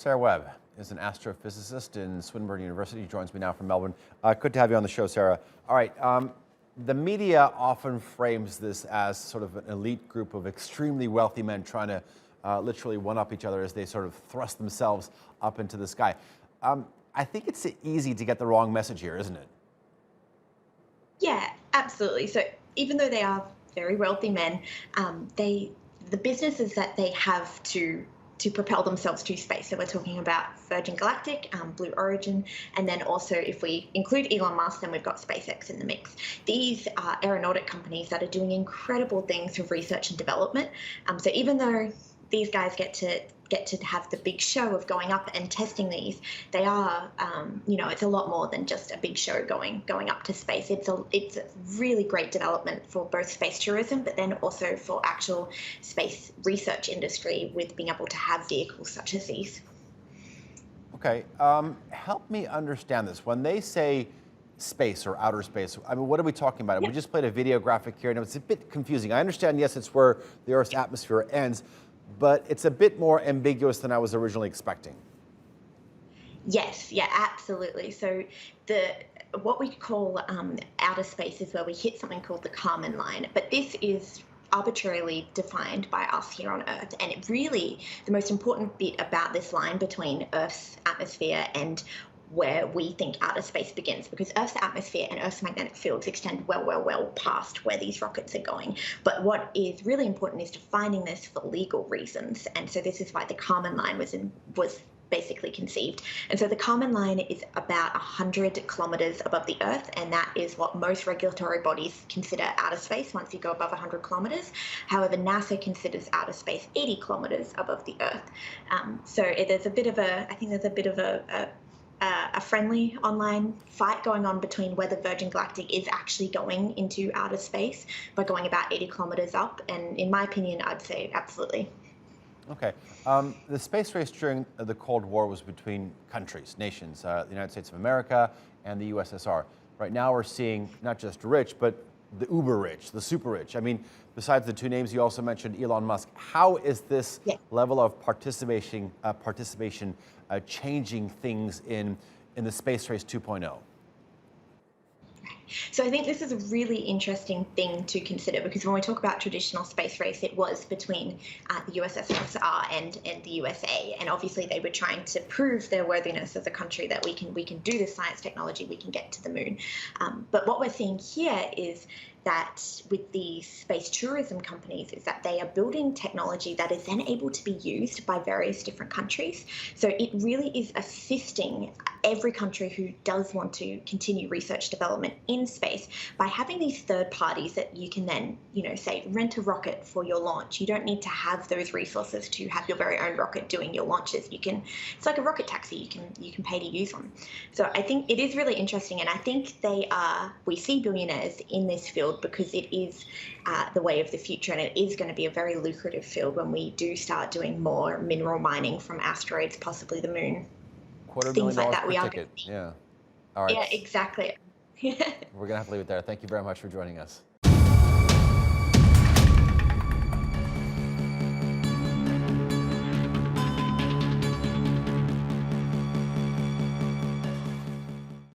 Sara Webb is an astrophysicist in Swinburne University. She joins me now from Melbourne. Good to have you on the show, Sara. All right, the media often frames this as sort of an elite group of extremely wealthy men trying to literally one-up each other as they sort of thrust themselves up into the sky. I think it's easy to get the wrong message here, isn't it? Yeah, absolutely. So even though they are very wealthy men, the businesses that they have to propel themselves to space. So we're talking about Virgin Galactic, Blue Origin, and then also if we include Elon Musk, then we've got SpaceX in the mix. These are aeronautic companies that are doing incredible things for research and development. So even though these guys get to have the big show of going up and testing these, they are, it's a lot more than just a big show going up to space. It's a really great development for both space tourism, but then also for actual space research industry with being able to have vehicles such as these. Okay, help me understand this. When they say space or outer space, I mean, what are we talking about? Yeah. We just played a video graphic here, and it's a bit confusing. I understand, yes, it's where the Earth's atmosphere ends, but it's a bit more ambiguous than I was originally expecting. Yes, yeah, absolutely. So what we call outer space is where we hit something called the Kármán line, but this is arbitrarily defined by us here on Earth. And it really, the most important bit about this line between Earth's atmosphere and where we think outer space begins, because Earth's atmosphere and Earth's magnetic fields extend well past where these rockets are going. But what is really important is defining this for legal reasons. And so this is why the Kármán line was basically conceived. And so the Kármán line is about 100 kilometers above the Earth, and that is what most regulatory bodies consider outer space once you go above 100 kilometers. However, NASA considers outer space 80 kilometers above the Earth. So there's a bit of a friendly online fight going on between whether Virgin Galactic is actually going into outer space by going about 80 kilometers up. And in my opinion, I'd say absolutely. Okay. The space race during the Cold War was between countries, nations, the United States of America and the USSR. Right now we're seeing not just rich, but the uber rich, the super rich. I mean, besides the two names, you also mentioned Elon Musk. How is this level of participation changing things in the space race 2.0? So I think this is a really interesting thing to consider, because when we talk about traditional space race, it was between the USSR and the USA, and obviously they were trying to prove their worthiness as a country that we can do this science technology, we can get to the moon. But what we're seeing here is that with the space tourism companies is that they are building technology that is then able to be used by various different countries. So it really is assisting every country who does want to continue research development in space by having these third parties that you can then, say, rent a rocket for your launch. You don't need to have those resources to have your very own rocket doing your launches. It's like a rocket taxi. You can pay to use one. So I think it is really interesting, and I think we see billionaires in this field because it is the way of the future, and it is going to be a very lucrative field when we do start doing more mineral mining from asteroids, possibly the moon. $250,000 like that, per we are ticket. Yeah. All right. Yeah, exactly. We're going to have to leave it there. Thank you very much for joining us.